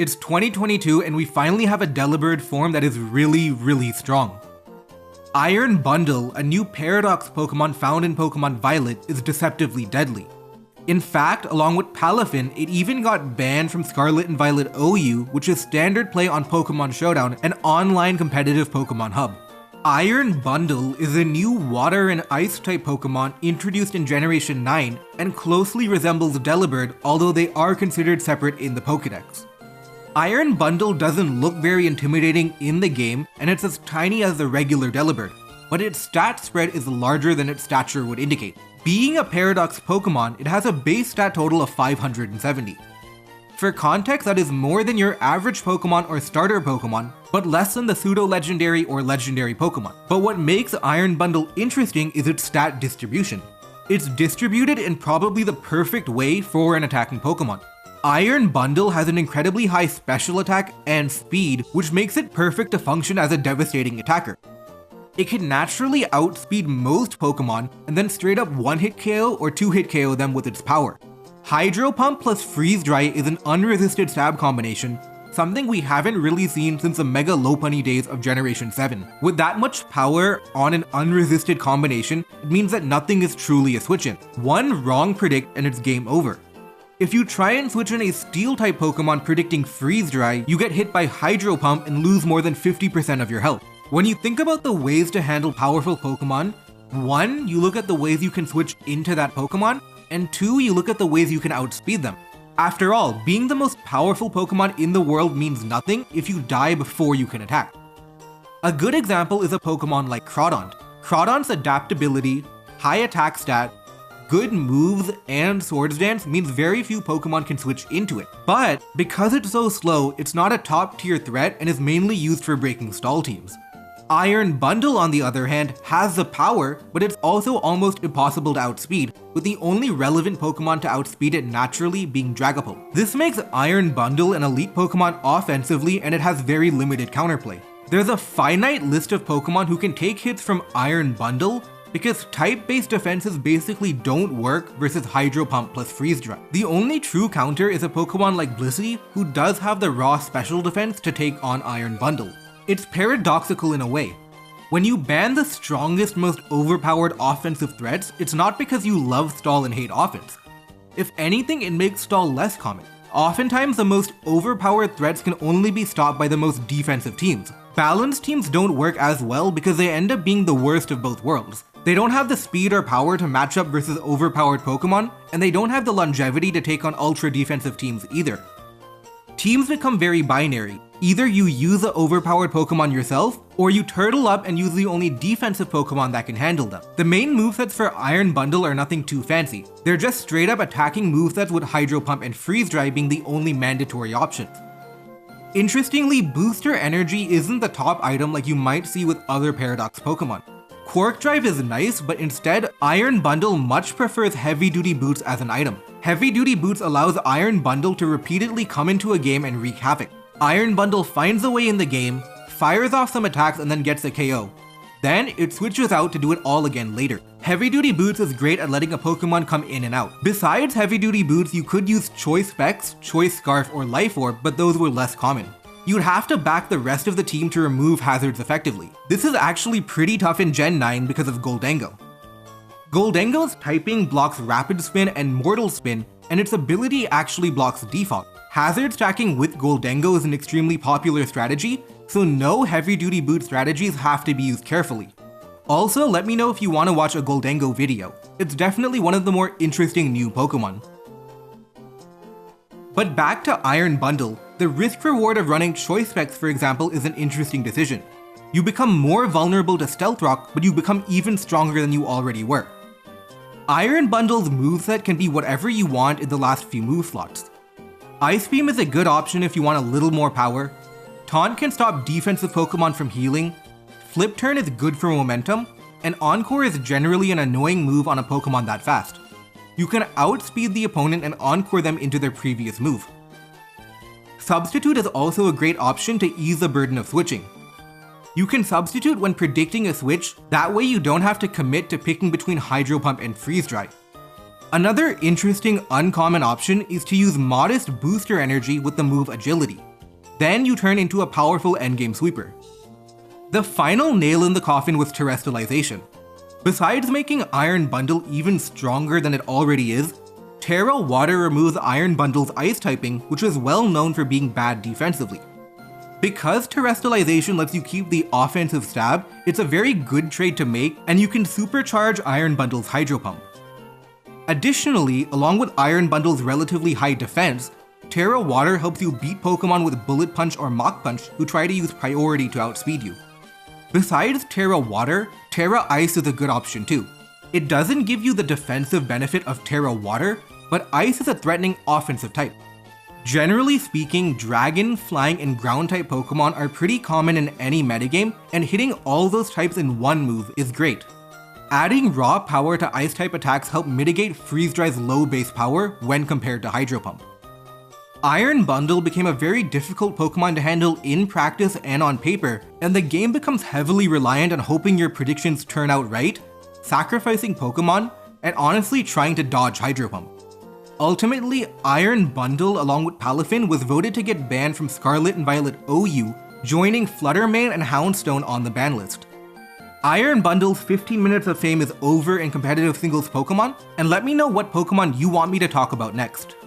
It's 2022 and we finally have a Delibird form that is really strong. Iron Bundle, a new Paradox Pokemon found in Pokemon Violet, is deceptively deadly. In fact, along with Palafin, it even got banned from Scarlet and Violet OU, which is standard play on Pokemon Showdown, an online competitive Pokemon hub. Iron Bundle is a new water and ice type Pokemon introduced in Generation 9 and closely resembles Delibird, although they are considered separate in the Pokédex. Iron Bundle doesn't look very intimidating in the game, and it's as tiny as the regular Delibird, but its stat spread is larger than its stature would indicate. Being a Paradox Pokemon, it has a base stat total of 570. For context, that is more than your average Pokemon or starter Pokemon, but less than the pseudo-legendary or legendary Pokemon. But what makes Iron Bundle interesting is its stat distribution. It's distributed in probably the perfect way for an attacking Pokemon. Iron Bundle has an incredibly high special attack and speed, which makes it perfect to function as a devastating attacker. It can naturally outspeed most Pokemon and then straight up one-hit KO or two-hit KO them with its power. Hydro Pump plus Freeze Dry is an unresisted stab combination, something we haven't really seen since the Mega Lopunny days of Generation 7. With that much power on an unresisted combination, it means that nothing is truly a switch-in. One wrong predict and it's game over. If you try and switch in a Steel-type Pokemon predicting Freeze Dry, you get hit by Hydro Pump and lose more than 50% of your health. When you think about the ways to handle powerful Pokemon, 1, you look at the ways you can switch into that Pokemon, and 2, you look at the ways you can outspeed them. After all, being the most powerful Pokemon in the world means nothing if you die before you can attack. A good example is a Pokemon like Crawdaunt. Crawdaunt's adaptability, high attack stat, good moves, and Swords Dance means very few Pokemon can switch into it. But because it's so slow, it's not a top tier threat and is mainly used for breaking stall teams. Iron Bundle, on the other hand, has the power, but it's also almost impossible to outspeed, with the only relevant Pokemon to outspeed it naturally being Dragapult. This makes Iron Bundle an elite Pokemon offensively, and it has very limited counterplay. There's a finite list of Pokemon who can take hits from Iron Bundle, because type-based defenses basically don't work versus Hydro Pump plus Freeze Dry. The only true counter is a Pokemon like Blissey, who does have the raw special defense to take on Iron Bundle. It's paradoxical in a way. When you ban the strongest, most overpowered offensive threats, it's not because you love stall and hate offense. If anything, it makes stall less common. Oftentimes, the most overpowered threats can only be stopped by the most defensive teams. Balanced teams don't work as well because they end up being the worst of both worlds. They don't have the speed or power to match up versus overpowered Pokemon, and they don't have the longevity to take on ultra defensive teams either. Teams become very binary. Either you use the overpowered Pokemon yourself, or you turtle up and use the only defensive Pokemon that can handle them. The main movesets for Iron Bundle are nothing too fancy. They're just straight up attacking movesets with Hydro Pump and Freeze Dry being the only mandatory options. Interestingly, Booster Energy isn't the top item like you might see with other Paradox Pokemon. Quark Drive is nice, but instead, Iron Bundle much prefers Heavy Duty Boots as an item. Heavy Duty Boots allows Iron Bundle to repeatedly come into a game and wreak havoc. Iron Bundle finds a way in the game, fires off some attacks and then gets a KO. Then, it switches out to do it all again later. Heavy Duty Boots is great at letting a Pokemon come in and out. Besides Heavy Duty Boots, you could use Choice Specs, Choice Scarf, or Life Orb, but those were less common. You'd have to back the rest of the team to remove hazards effectively. This is actually pretty tough in Gen 9 because of Goldengo. Goldengo's typing blocks Rapid Spin and Mortal Spin, and its ability actually blocks Default. Hazard stacking with Goldengo is an extremely popular strategy, so no heavy duty boot strategies have to be used carefully. Also, let me know if you want to watch a Goldengo video. It's definitely one of the more interesting new Pokemon. But back to Iron Bundle, the risk reward of running Choice Specs, for example, is an interesting decision. You become more vulnerable to Stealth Rock, but you become even stronger than you already were. Iron Bundle's moveset can be whatever you want in the last few move slots. Ice Beam is a good option if you want a little more power. Taunt can stop defensive Pokemon from healing. Flip Turn is good for momentum, and Encore is generally an annoying move on a Pokemon that fast. You can outspeed the opponent and Encore them into their previous move. Substitute is also a great option to ease the burden of switching. You can substitute when predicting a switch, that way you don't have to commit to picking between Hydro Pump and Freeze Dry. Another interesting uncommon option is to use modest booster energy with the move Agility. Then you turn into a powerful endgame sweeper. The final nail in the coffin was terrestrialization. Besides making Iron Bundle even stronger than it already is, Terra Water removes Iron Bundle's ice typing, which is well known for being bad defensively. Because terrestrialization lets you keep the offensive stab, it's a very good trade to make, and you can supercharge Iron Bundle's Hydro Pump. Additionally, along with Iron Bundle's relatively high defense, Terra Water helps you beat Pokemon with Bullet Punch or Mach Punch who try to use priority to outspeed you. Besides Terra Water, Terra Ice is a good option too. It doesn't give you the defensive benefit of Terra Water, but Ice is a threatening offensive type. Generally speaking, Dragon, Flying, and Ground-type Pokemon are pretty common in any metagame, and hitting all those types in one move is great. Adding raw power to Ice-type attacks help mitigate Freeze Dry's low base power when compared to Hydro Pump. Iron Bundle became a very difficult Pokemon to handle in practice and on paper, and the game becomes heavily reliant on hoping your predictions turn out right, sacrificing Pokemon, and honestly trying to dodge Hydro Pump. Ultimately, Iron Bundle along with Palafin was voted to get banned from Scarlet and Violet OU, joining Fluttermane and Houndstone on the ban list. Iron Bundle's 15 minutes of fame is over in competitive singles Pokemon, and let me know what Pokemon you want me to talk about next.